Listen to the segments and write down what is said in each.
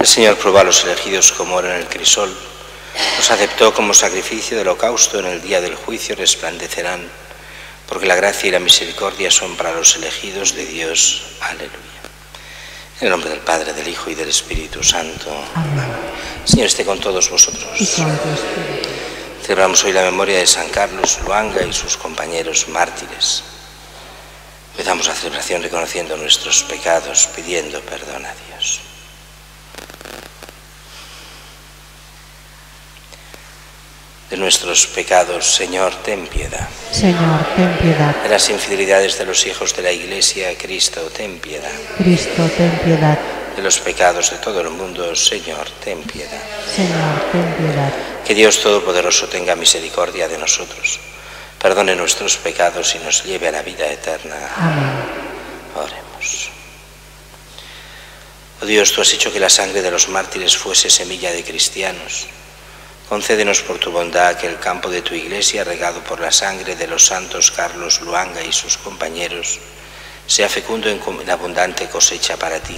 El Señor probó a los elegidos como oro en el crisol, los aceptó como sacrificio de holocausto, en el día del juicio resplandecerán, porque la gracia y la misericordia son para los elegidos de Dios. Aleluya. En el nombre del Padre, del Hijo y del Espíritu Santo. Amén. Señor esté con todos vosotros. Celebramos hoy la memoria de San Carlos Luanga y sus compañeros mártires. Empezamos la celebración reconociendo nuestros pecados, pidiendo perdón a Dios. De nuestros pecados, Señor, ten piedad. Señor, ten piedad. De las infidelidades de los hijos de la Iglesia, Cristo, ten piedad. Cristo, ten piedad. De los pecados de todo el mundo, Señor, ten piedad. Señor, ten piedad. Que Dios Todopoderoso tenga misericordia de nosotros, perdone nuestros pecados y nos lleve a la vida eterna. Amén. Oremos. Oh Dios, tú has hecho que la sangre de los mártires fuese semilla de cristianos. Concédenos por tu bondad que el campo de tu Iglesia, regado por la sangre de los santos Carlos Luanga y sus compañeros, sea fecundo en abundante cosecha para ti.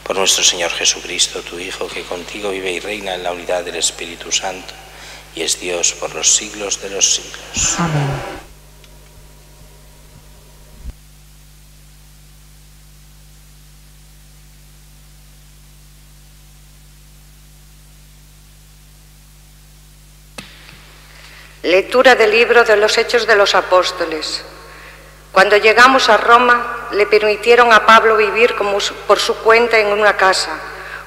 Por nuestro Señor Jesucristo, tu Hijo, que contigo vive y reina en la unidad del Espíritu Santo, y es Dios por los siglos de los siglos. Amén. Lectura del libro de los Hechos de los Apóstoles. Cuando llegamos a Roma, le permitieron a Pablo vivir por su cuenta en una casa,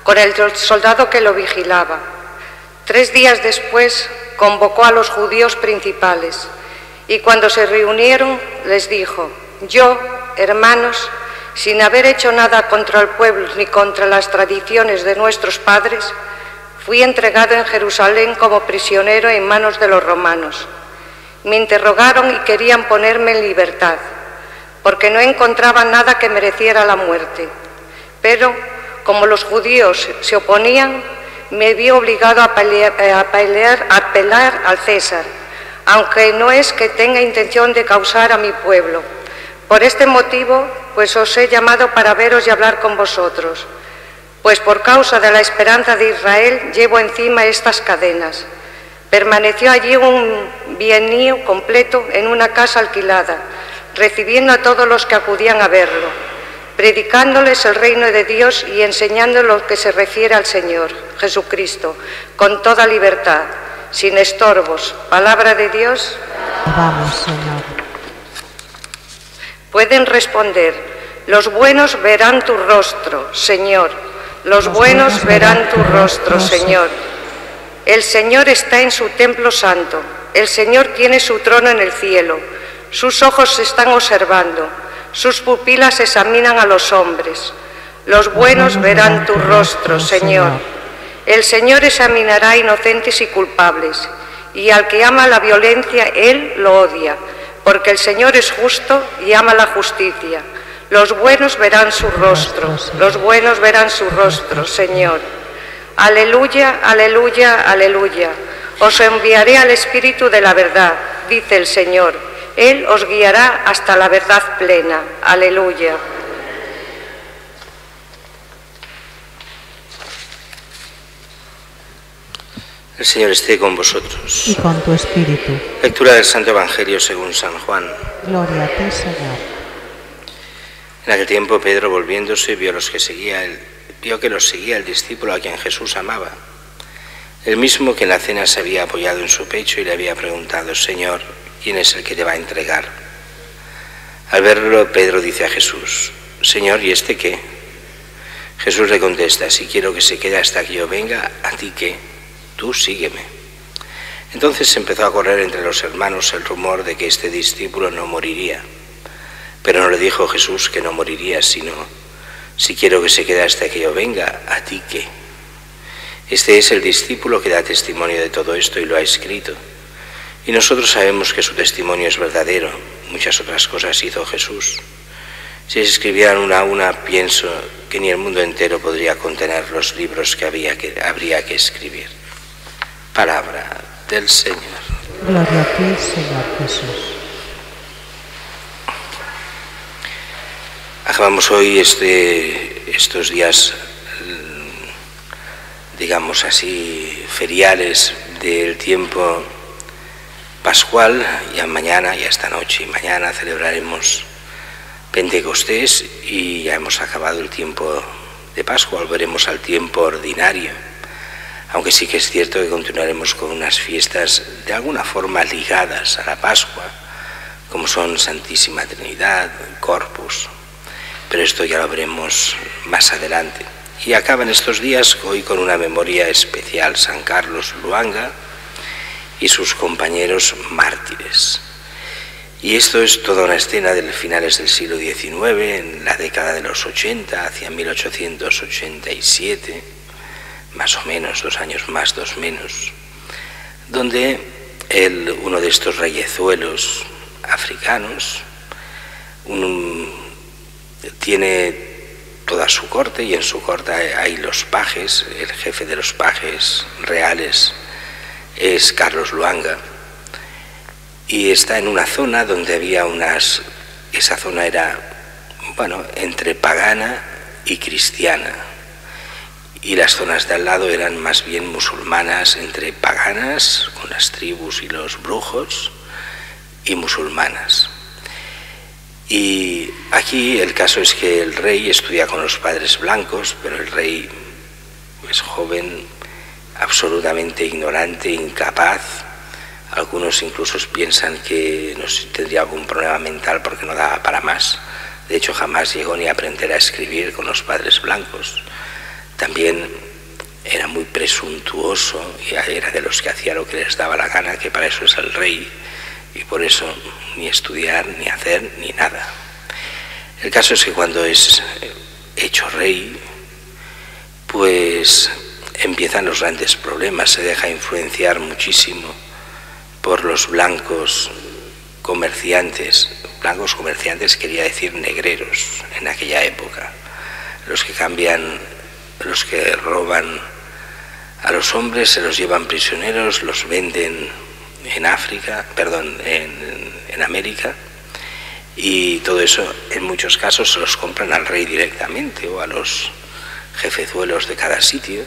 con el soldado que lo vigilaba. 3 días después, convocó a los judíos principales, y cuando se reunieron, les dijo: yo, hermanos, sin haber hecho nada contra el pueblo ni contra las tradiciones de nuestros padres, fui entregado en Jerusalén como prisionero en manos de los romanos. Me interrogaron y querían ponerme en libertad, porque no encontraban nada que mereciera la muerte. Pero, como los judíos se oponían, me vi obligado a apelar al César, aunque no es que tenga intención de causar a mi pueblo. Por este motivo, pues os he llamado para veros y hablar con vosotros. Pues por causa de la esperanza de Israel llevo encima estas cadenas. Permaneció allí un bienio completo en una casa alquilada, recibiendo a todos los que acudían a verlo, predicándoles el reino de Dios y enseñándoles lo que se refiere al Señor Jesucristo, con toda libertad, sin estorbos. Palabra de Dios. Vamos, Señor. Pueden responder: los buenos verán tu rostro, Señor. Los buenos verán tu rostro, Señor. El Señor está en su templo santo. El Señor tiene su trono en el cielo. Sus ojos se están observando. Sus pupilas examinan a los hombres. Los buenos verán tu rostro, Señor. El Señor examinará inocentes y culpables. Y al que ama la violencia, Él lo odia. Porque el Señor es justo y ama la justicia. Los buenos verán su rostro, los buenos verán su rostro, Señor. Aleluya, aleluya, aleluya. Os enviaré al Espíritu de la verdad, dice el Señor. Él os guiará hasta la verdad plena. Aleluya. El Señor esté con vosotros. Y con tu espíritu. Lectura del Santo Evangelio según San Juan. Gloria a ti, Señor. En aquel tiempo Pedro, volviéndose, vio que los seguía el discípulo a quien Jesús amaba, el mismo que en la cena se había apoyado en su pecho y le había preguntado: Señor, ¿quién es el que te va a entregar? Al verlo, Pedro dice a Jesús: Señor, ¿y este qué? Jesús le contesta: si quiero que se quede hasta que yo venga, ¿a ti qué? Tú sígueme. Entonces empezó a correr entre los hermanos el rumor de que este discípulo no moriría. Pero no le dijo Jesús que no moriría, sino: si quiero que se quede hasta que yo venga, ¿a ti qué? Este es el discípulo que da testimonio de todo esto y lo ha escrito. Y nosotros sabemos que su testimonio es verdadero. Muchas otras cosas hizo Jesús. Si se escribieran una a una, pienso que ni el mundo entero podría contener los libros que habría que escribir. Palabra del Señor. Gloria a ti, Señor Jesús. Acabamos hoy estos días digamos así, feriales del tiempo pascual. Ya mañana, ya esta noche y mañana celebraremos Pentecostés y ya hemos acabado el tiempo de Pascua, volveremos al tiempo ordinario, aunque sí que es cierto que continuaremos con unas fiestas de alguna forma ligadas a la Pascua, como son Santísima Trinidad, Corpus, pero esto ya lo veremos más adelante. Y acaban estos días hoy con una memoria especial, San Carlos Luanga y sus compañeros mártires. Y esto es toda una escena de finales del siglo XIX, en la década de los 80, hacia 1887, más o menos, 2 años más, 2 menos, donde uno de estos reyezuelos africanos tiene toda su corte, y en su corte hay los pajes. El jefe de los pajes reales es Carlos Luanga, y está en una zona donde había esa zona era, bueno, entre pagana y cristiana, y las zonas de al lado eran más bien musulmanas, entre paganas, con las tribus y los brujos, y musulmanas. Y aquí el caso es que el rey estudia con los padres blancos, pero el rey es joven, absolutamente ignorante, incapaz. Algunos incluso piensan que no sé, tendría algún problema mental porque no daba para más. De hecho, jamás llegó ni a aprender a escribir con los padres blancos. También era muy presuntuoso y era de los que hacía lo que les daba la gana, que para eso es el rey, y por eso ni estudiar, ni hacer, ni nada. El caso es que cuando es hecho rey, pues empiezan los grandes problemas. Se deja influenciar muchísimo por los blancos comerciantes. Blancos comerciantes quería decir negreros en aquella época. Los que roban a los hombres, se los llevan prisioneros, los venden en América, y todo eso en muchos casos se los compran al rey directamente o a los jefezuelos de cada sitio.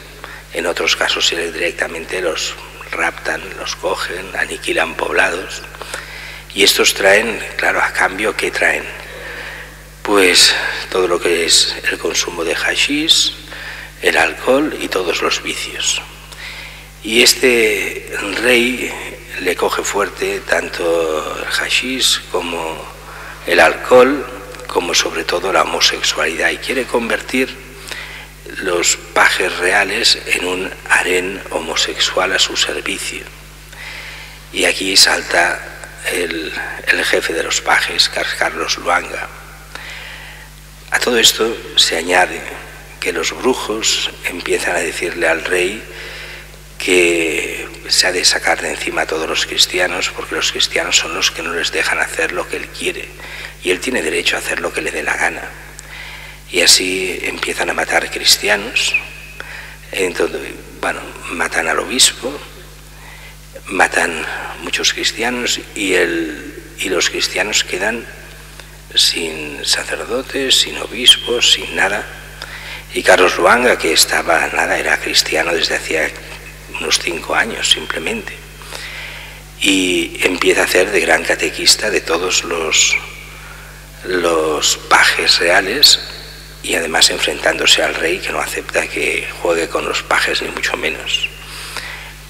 En otros casos directamente los raptan, los cogen, aniquilan poblados, y estos traen, claro, a cambio, ¿qué traen? Pues todo lo que es el consumo de hachís, el alcohol y todos los vicios. Y este rey le coge fuerte tanto el hachís como el alcohol, como sobre todo la homosexualidad, y quiere convertir los pajes reales en un harén homosexual a su servicio. Y aquí salta el jefe de los pajes, Carlos Luanga. A todo esto se añade que los brujos empiezan a decirle al rey que se ha de sacar de encima a todos los cristianos, porque los cristianos son los que no les dejan hacer lo que él quiere, y él tiene derecho a hacer lo que le dé la gana. Y así empiezan a matar cristianos. Entonces, bueno, matan al obispo, matan muchos cristianos, y los cristianos quedan sin sacerdotes, sin obispos, sin nada. Y Carlos Luanga, que era cristiano desde hacía unos 5 años simplemente, y empieza a hacer de gran catequista de todos los pajes reales, y además enfrentándose al rey, que no acepta que juegue con los pajes ni mucho menos,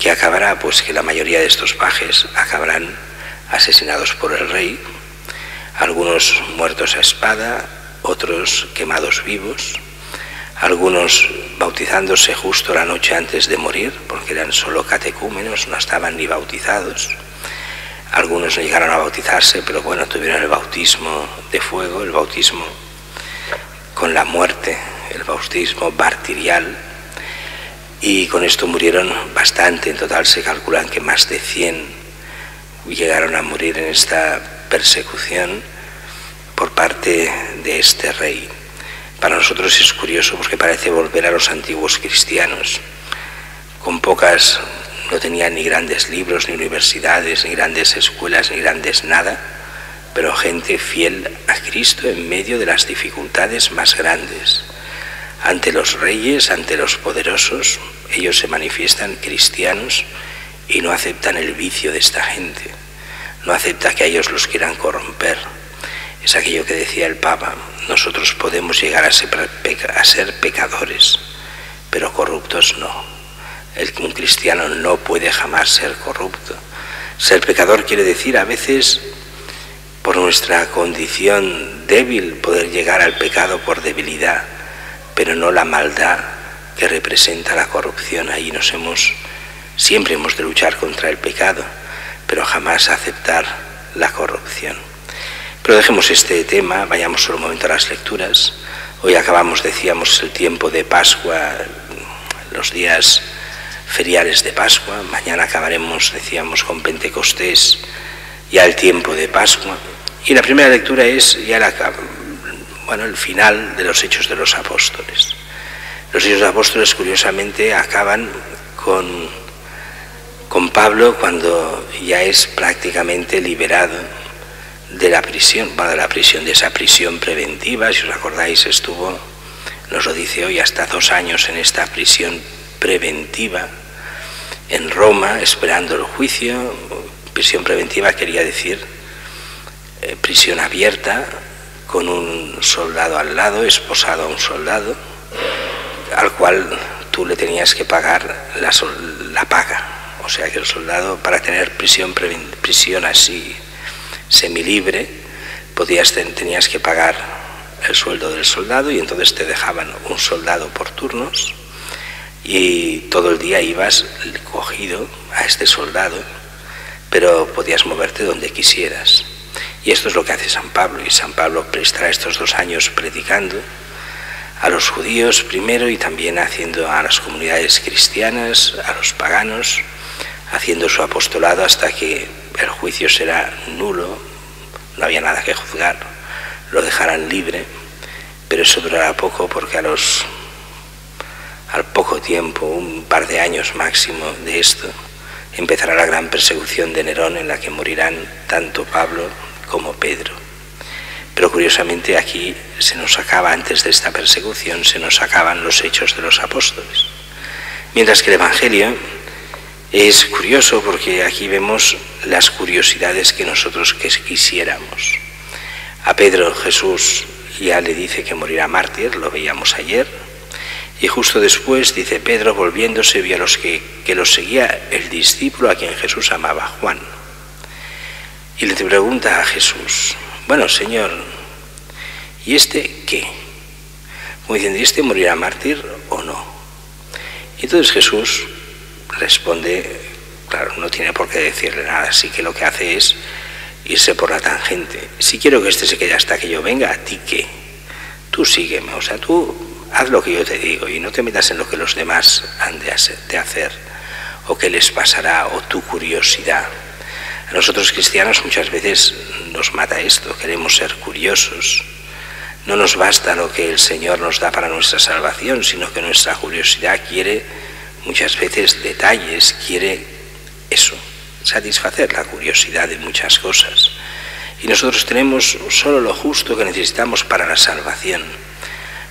que acabará pues que la mayoría de estos pajes acabarán asesinados por el rey, algunos muertos a espada, otros quemados vivos, algunos bautizándose justo la noche antes de morir, porque eran solo catecúmenos, no estaban ni bautizados. Algunos no llegaron a bautizarse, pero bueno, tuvieron el bautismo de fuego, el bautismo con la muerte, el bautismo martirial, y con esto murieron bastante. En total se calculan que más de 100 llegaron a morir en esta persecución por parte de este rey. Para nosotros es curioso porque parece volver a los antiguos cristianos. Con pocas, no tenían ni grandes libros, ni universidades, ni grandes escuelas, ni grandes nada, pero gente fiel a Cristo en medio de las dificultades más grandes. ante los reyes, ante los poderosos. Ellos se manifiestan cristianos y no aceptan el vicio de esta gente, no acepta que a ellos los quieran corromper. Es aquello que decía el Papa: nosotros podemos llegar a ser pecadores, pero corruptos no. Un cristiano no puede jamás ser corrupto. Ser pecador quiere decir a veces, por nuestra condición débil, poder llegar al pecado por debilidad, pero no la maldad que representa la corrupción. Ahí siempre hemos de luchar contra el pecado, pero jamás aceptar la corrupción. Pero dejemos este tema, vayamos solo un momento a las lecturas. Hoy acabamos, decíamos, el tiempo de Pascua, los días feriales de Pascua. Mañana acabaremos, decíamos, con Pentecostés, ya el tiempo de Pascua. Y la primera lectura es ya el final de los Hechos de los Apóstoles. Los Hechos de los Apóstoles, curiosamente, acaban con Pablo cuando ya es prácticamente liberado de la prisión, de esa prisión preventiva. Si os acordáis, estuvo, nos lo dice hoy, hasta 2 años en esta prisión preventiva en Roma, esperando el juicio. Prisión preventiva quería decir prisión abierta, con un soldado al lado, esposado a un soldado, al cual tú le tenías que pagar la paga. O sea que el soldado, para tener prisión así semilibre, tenías que pagar el sueldo del soldado, y entonces te dejaban un soldado por turnos y todo el día ibas cogido a este soldado, pero podías moverte donde quisieras. Y esto es lo que hace San Pablo, y San Pablo estará estos 2 años predicando a los judíos primero, y también haciendo a las comunidades cristianas, a los paganos, haciendo su apostolado hasta que el juicio será nulo, no había nada que juzgar, lo dejarán libre. Pero eso durará poco, porque al poco tiempo, un par de años máximo de esto, empezará la gran persecución de Nerón, en la que morirán tanto Pablo como Pedro. Pero curiosamente aquí se nos acaba, antes de esta persecución, se nos acaban los Hechos de los Apóstoles. Mientras que el Evangelio es curioso, porque aquí vemos las curiosidades que nosotros quisiéramos. A Pedro Jesús ya le dice que morirá mártir, lo veíamos ayer, y justo después dice: Pedro, volviéndose, vio a los que los seguía el discípulo a quien Jesús amaba, Juan. Y le pregunta a Jesús: bueno, Señor, ¿y este qué? Como diciendo, ¿y este morirá mártir o no? Y entonces Jesús responde, claro, no tiene por qué decirle nada, así que lo que hace es irse por la tangente. Si quiero que este se quede hasta que yo venga, ¿a ti qué? Tú sígueme, o sea, tú haz lo que yo te digo y no te metas en lo que los demás han de hacer, o qué les pasará, o tu curiosidad. A nosotros cristianos muchas veces nos mata esto, queremos ser curiosos. No nos basta lo que el Señor nos da para nuestra salvación, sino que nuestra curiosidad quiere muchas veces detalles, quiere eso, satisfacer la curiosidad de muchas cosas. Y nosotros tenemos solo lo justo que necesitamos para la salvación.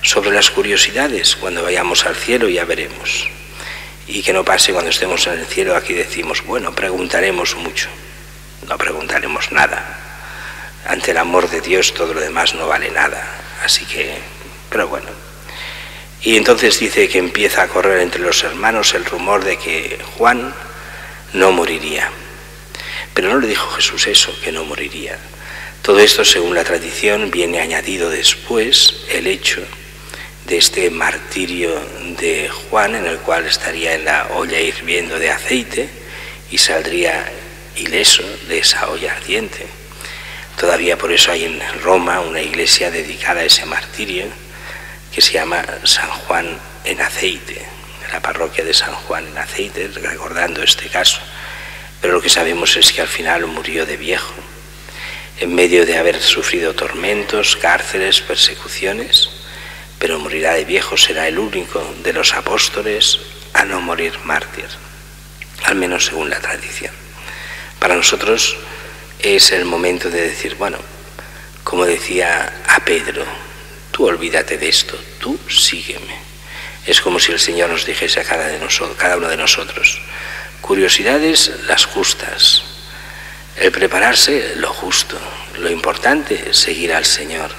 Sobre las curiosidades, cuando vayamos al cielo ya veremos. Y que no pase cuando estemos en el cielo, aquí decimos, bueno, preguntaremos mucho. No preguntaremos nada. Ante el amor de Dios todo lo demás no vale nada. Así que, pero bueno. Y entonces dice que empieza a correr entre los hermanos el rumor de que Juan no moriría. Pero no le dijo Jesús eso, que no moriría. Todo esto, según la tradición, viene añadido después el hecho de este martirio de Juan, en el cual estaría en la olla hirviendo de aceite y saldría ileso de esa olla ardiente. Todavía por eso hay en Roma una iglesia dedicada a ese martirio que se llama San Juan en Aceite, la parroquia de San Juan en Aceite, recordando este caso. Pero lo que sabemos es que al final murió de viejo, en medio de haber sufrido tormentos, cárceles, persecuciones, pero morirá de viejo, será el único de los apóstoles a no morir mártir, al menos según la tradición. Para nosotros es el momento de decir, bueno, como decía a Pedro, Tú olvídate de esto, tú sígueme. Es como si el Señor nos dijese a cada uno de nosotros: curiosidades las justas, el prepararse lo justo, lo importante es seguir al Señor,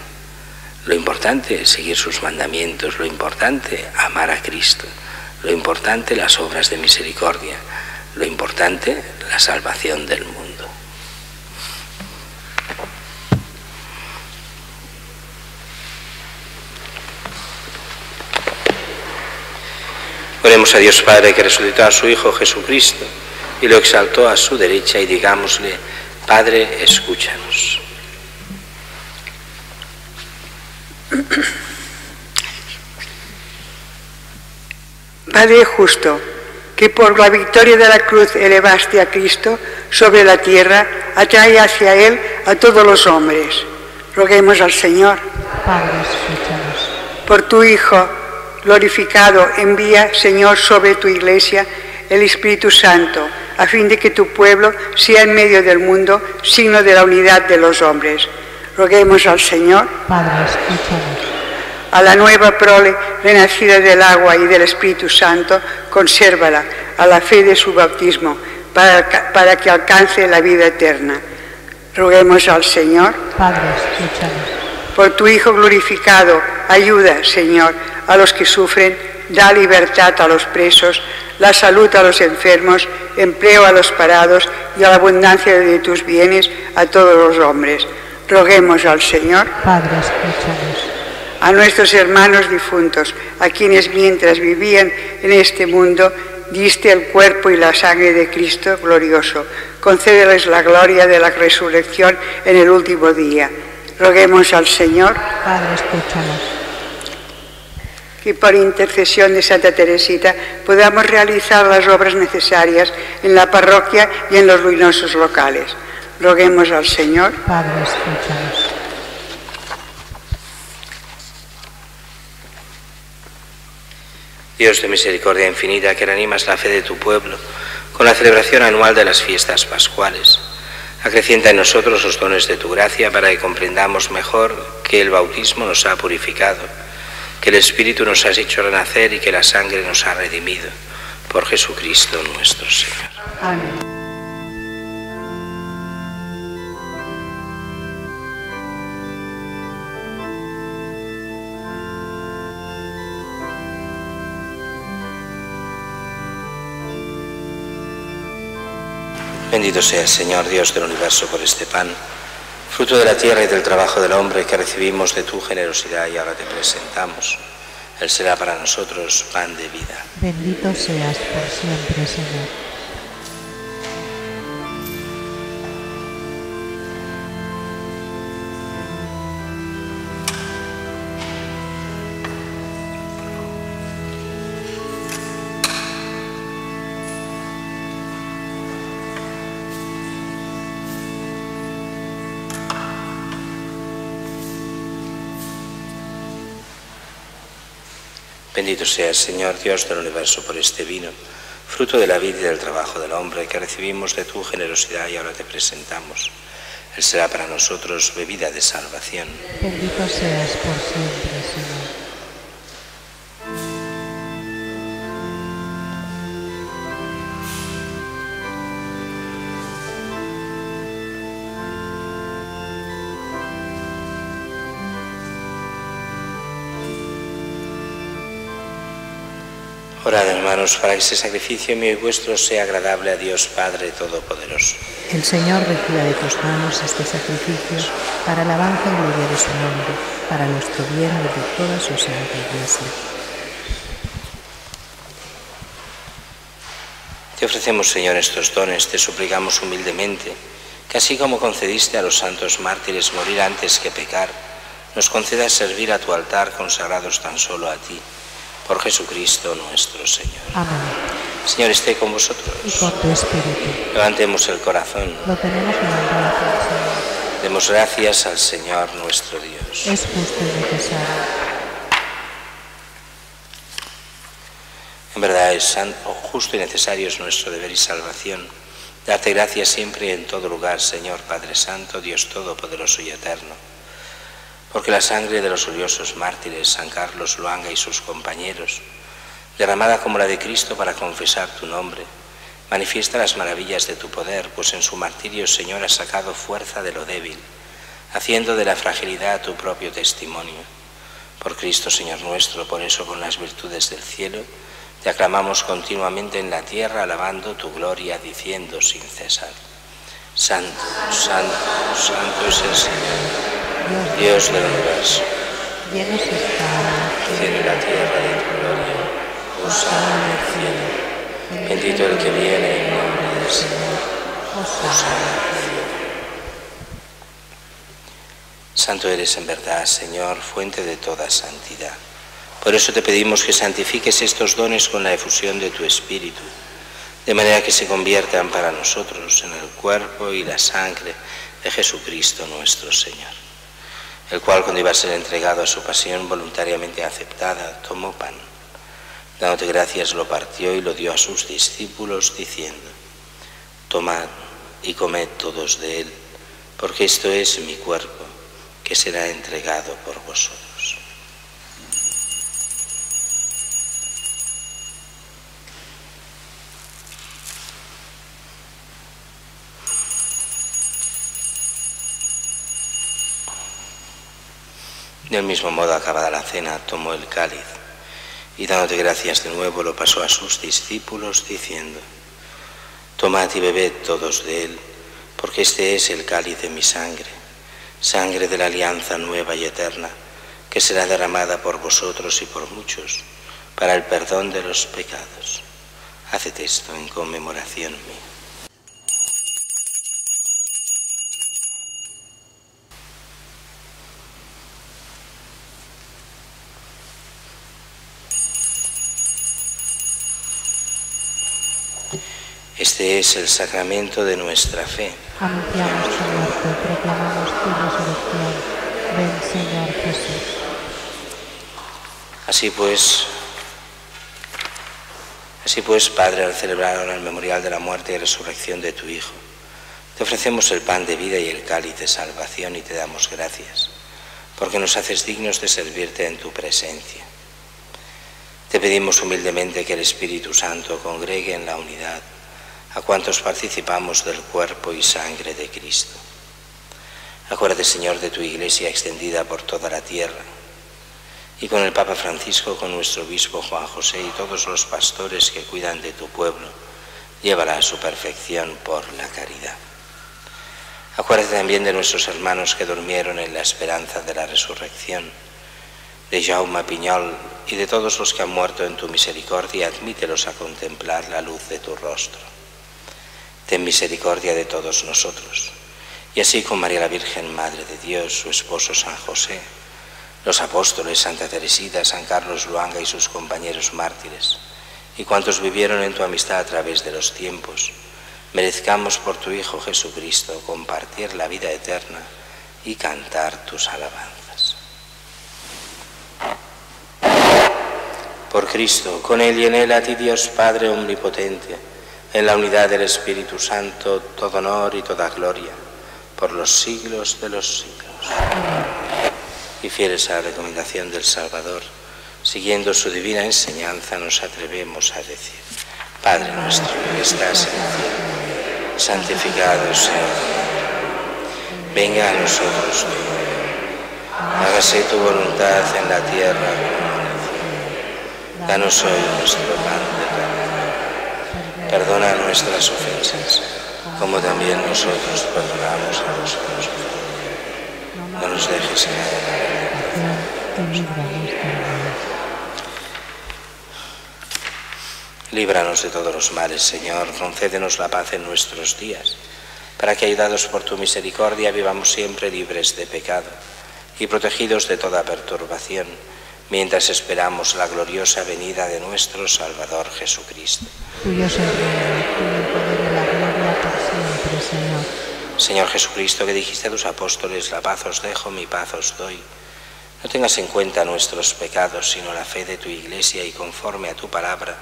lo importante es seguir sus mandamientos, lo importante amar a Cristo, lo importante las obras de misericordia, lo importante la salvación del mundo. Oremos a Dios Padre, que resucitó a su Hijo Jesucristo y lo exaltó a su derecha, y digámosle: Padre, escúchanos. Padre justo, que por la victoria de la cruz elevaste a Cristo sobre la tierra, atrae hacia Él a todos los hombres. Roguemos al Señor. Padre, escúchanos. Por tu Hijo glorificado, envía, Señor, sobre tu Iglesia el Espíritu Santo, a fin de que tu pueblo sea en medio del mundo signo de la unidad de los hombres. Roguemos al Señor. Padre, escúchanos. A la nueva prole renacida del agua y del Espíritu Santo, consérvala a la fe de su bautismo, para que alcance la vida eterna. Roguemos al Señor. Padre, escúchanos. Por tu Hijo glorificado, ayuda, Señor, a los que sufren, da libertad a los presos, la salud a los enfermos, empleo a los parados y a la abundancia de tus bienes a todos los hombres. Roguemos al Señor. Padre, escúchanos. A nuestros hermanos difuntos, a quienes mientras vivían en este mundo, diste el cuerpo y la sangre de Cristo glorioso, concédeles la gloria de la resurrección en el último día. Roguemos al Señor. Padre, escúchanos. Que por intercesión de Santa Teresita podamos realizar las obras necesarias en la parroquia y en los ruinosos locales. Roguemos al Señor. Padre, escúchanos. Dios de misericordia infinita, que reanimas la fe de tu pueblo con la celebración anual de las fiestas pascuales, acrecienta en nosotros los dones de tu gracia para que comprendamos mejor que el bautismo nos ha purificado, que el Espíritu nos ha hecho renacer y que la sangre nos ha redimido. Por Jesucristo nuestro Señor. Amén. Bendito sea el Señor, Dios del universo, por este pan, fruto de la tierra y del trabajo del hombre, que recibimos de tu generosidad y ahora te presentamos. Él será para nosotros pan de vida. Bendito seas por siempre, Señor. Bendito sea el Señor, Dios del universo, por este vino, fruto de la vida y del trabajo del hombre, que recibimos de tu generosidad y ahora te presentamos. Él será para nosotros bebida de salvación. Bendito seas por siempre, Señor. Orad, hermanos, para que este sacrificio mío y vuestro sea agradable a Dios Padre Todopoderoso. El Señor reciba de tus manos este sacrificio para alabanza y gloria de su nombre, para nuestro bien y de toda su santa Iglesia. Te ofrecemos, Señor, estos dones, te suplicamos humildemente, que así como concediste a los santos mártires morir antes que pecar, nos concedas servir a tu altar consagrados tan solo a ti. Por Jesucristo nuestro Señor. Amén. Señor, esté con vosotros. Y con tu espíritu. Levantemos el corazón. Lo tenemos levantado hacia el Señor. Demos gracias al Señor nuestro Dios. Es justo y necesario. En verdad es justo y necesario, es nuestro deber y salvación. Darte gracias siempre y en todo lugar, Señor Padre Santo, Dios Todopoderoso y Eterno. Te ofrecemos, Señor, estos dones, te suplicamos humildemente, que así como concediste a los santos mártires morir antes que pecar, nos concedas servir a tu altar consagrados tan solo a ti. Por Jesucristo nuestro Señor. Es justo y necesario. En verdad es justo y necesario, es nuestro deber y salvación. Darte gracias siempre y en todo lugar, Señor Padre Santo, Dios Todopoderoso y Eterno. porque la sangre de los gloriosos mártires San Carlos Luanga y sus compañeros, derramada como la de Cristo para confesar tu nombre, manifiesta las maravillas de tu poder, pues en su martirio, Señor, has sacado fuerza de lo débil, haciendo de la fragilidad tu propio testimonio. Por Cristo, Señor nuestro, por eso con las virtudes del cielo, te aclamamos continuamente en la tierra, alabando tu gloria, diciendo sin cesar: Santo, Santo, Santo es el Señor, Dios del universo. Llenos está el cielo y la tierra de tu gloria. Hosana en el cielo. Bendito el que viene en nombre del Señor. Hosana en el cielo. Santo eres en verdad, Señor, fuente de toda santidad. Por eso te pedimos que santifiques estos dones con la efusión de tu Espíritu, de manera que se conviertan para nosotros en el cuerpo y la sangre de Jesucristo nuestro Señor, el cual, cuando iba a ser entregado a su pasión voluntariamente aceptada, tomó pan. Dándote gracias, lo partió y lo dio a sus discípulos, diciendo: Tomad y comed todos de él, porque esto es mi cuerpo, que será entregado por vosotros. Del mismo modo, acabada la cena, tomó el cáliz y, dándote gracias de nuevo, lo pasó a sus discípulos, diciendo: Tomad y bebed todos de él, porque este es el cáliz de mi sangre, sangre de la alianza nueva y eterna, que será derramada por vosotros y por muchos, para el perdón de los pecados. Haced esto en conmemoración mía. Este es el sacramento de nuestra fe. Anunciamos tu muerte y proclamamos tu resurrección. Ven, Señor Jesús. Así pues, Padre, al celebrar ahora el memorial de la muerte y resurrección de tu Hijo, te ofrecemos el pan de vida y el cáliz de salvación y te damos gracias, porque nos haces dignos de servirte en tu presencia. Te pedimos humildemente que el Espíritu Santo congregue en la unidad a cuantos participamos del cuerpo y sangre de Cristo. Acuérdate, Señor, de tu Iglesia extendida por toda la tierra, y con el Papa Francisco, con nuestro obispo Juan José y todos los pastores que cuidan de tu pueblo, llévala a su perfección por la caridad. Acuérdate también de nuestros hermanos que durmieron en la esperanza de la resurrección, de Jaume Piñol y de todos los que han muerto en tu misericordia, admítelos a contemplar la luz de tu rostro. Ten misericordia de todos nosotros, y así con María la Virgen, Madre de Dios, su esposo San José, los apóstoles Santa Teresita, San Carlos Luanga y sus compañeros mártires, y cuantos vivieron en tu amistad a través de los tiempos, merezcamos por tu Hijo Jesucristo compartir la vida eterna y cantar tus alabanzas. Por Cristo, con Él y en Él, a ti Dios Padre omnipotente, en la unidad del Espíritu Santo, todo honor y toda gloria, por los siglos de los siglos. Y fieles a la recomendación del Salvador, siguiendo su divina enseñanza, nos atrevemos a decir: Padre nuestro que estás en el cielo, santificado sea tu nombre. Venga a nosotros tu reino. Hágase tu voluntad en la tierra como en el cielo. Danos hoy nuestro pan de cada día. Perdona nuestras ofensas, como también nosotros perdonamos a los que nos ofenden. No nos dejes caer en la tentación. Líbranos de todos los males, Señor. Concédenos la paz en nuestros días, para que, ayudados por tu misericordia, vivamos siempre libres de pecado y protegidos de toda perturbación, mientras esperamos la gloriosa venida de nuestro Salvador Jesucristo. Tuyo es el reino, tuyo el poder y la gloria por siempre, Señor. Señor Jesucristo, que dijiste a tus apóstoles: la paz os dejo, mi paz os doy. No tengas en cuenta nuestros pecados, sino la fe de tu Iglesia, y conforme a tu palabra,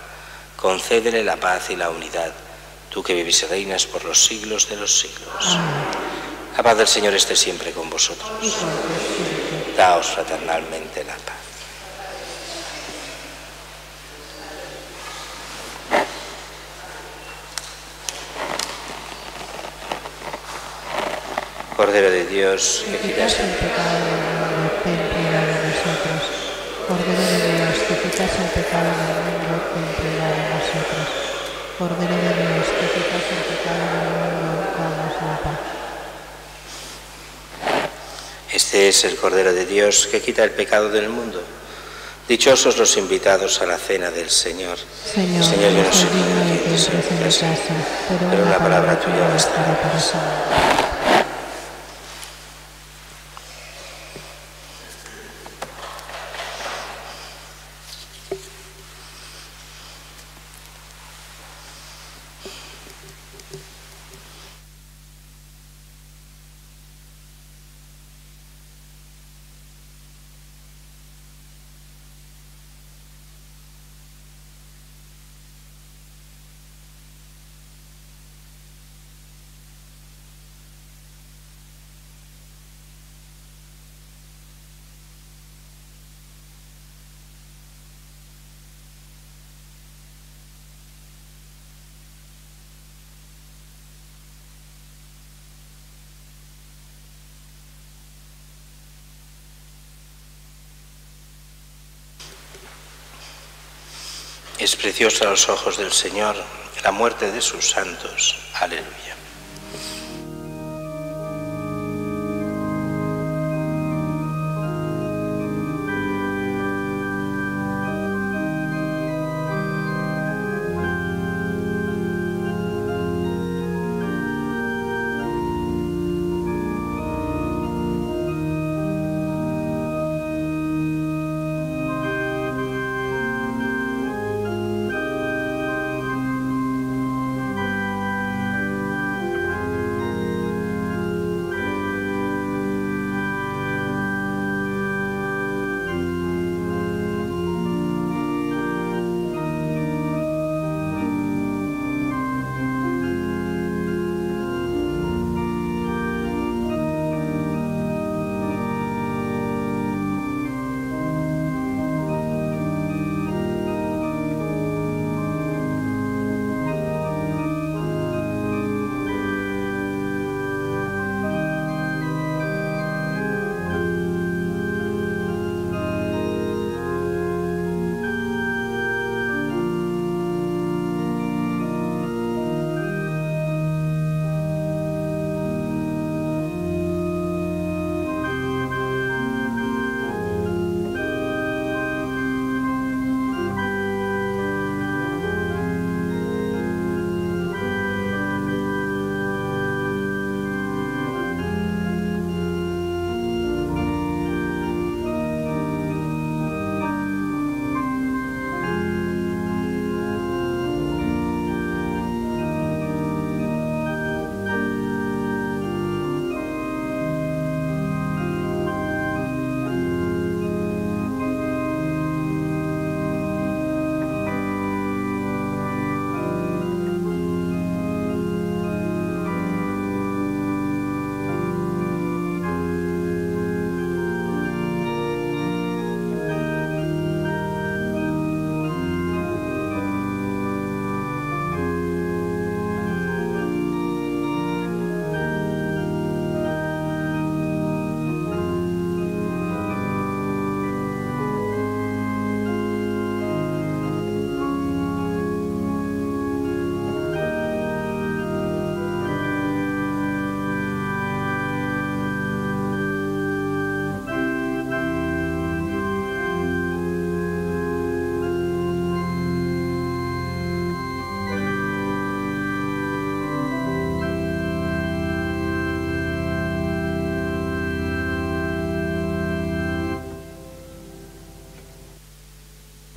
concédele la paz y la unidad, tú que vives y reinas por los siglos de los siglos. Amén. La paz del Señor esté siempre con vosotros. daos fraternalmente la paz. Cordero de Dios, que quitas el pecado del mundo, ten piedad de nosotros. Cordero de Dios, que quitas el pecado del mundo, ten piedad de nosotros. Cordero de Dios, que quitas el pecado del mundo, danos la paz. Este es el Cordero de Dios que quita el pecado del mundo. Dichosos los invitados a la cena del Señor. Señor, yo no soy digno de que entres en mi casa, pero una palabra tuya bastará para salvar. Es preciosa a los ojos del Señor la muerte de sus santos. Aleluya.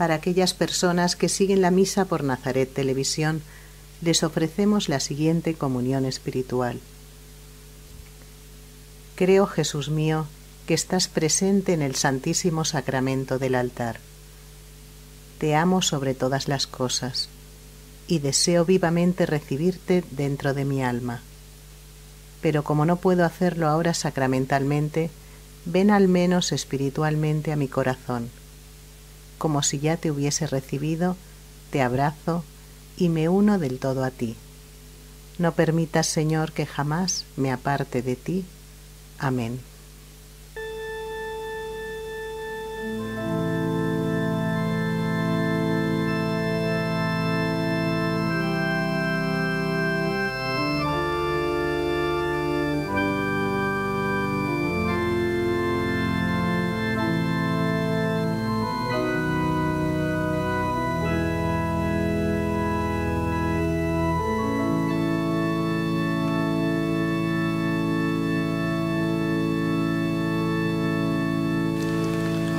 Para aquellas personas que siguen la misa por Nazaret Televisión, les ofrecemos la siguiente comunión espiritual. Creo, Jesús mío, que estás presente en el Santísimo Sacramento del altar. Te amo sobre todas las cosas y deseo vivamente recibirte dentro de mi alma. Pero como no puedo hacerlo ahora sacramentalmente, ven al menos espiritualmente a mi corazón. Como si ya te hubiese recibido, te abrazo y me uno del todo a ti. No permitas, Señor, que jamás me aparte de ti. Amén.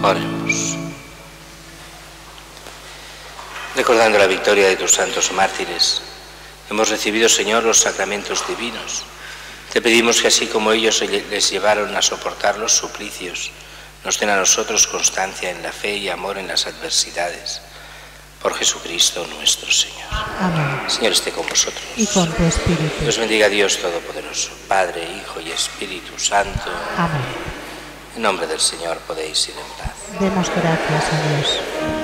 Oremos. Recordando la victoria de tus santos mártires, hemos recibido, Señor, los sacramentos divinos. Te pedimos que así como ellos les llevaron a soportar los suplicios, nos den a nosotros constancia en la fe y amor en las adversidades. Por Jesucristo nuestro Señor. Amén. Señor esté con vosotros. Y con tu espíritu. Dios bendiga a Dios Todopoderoso, Padre, Hijo y Espíritu Santo. Amén. En nombre del Señor podéis ir en paz. Demos gracias a Dios.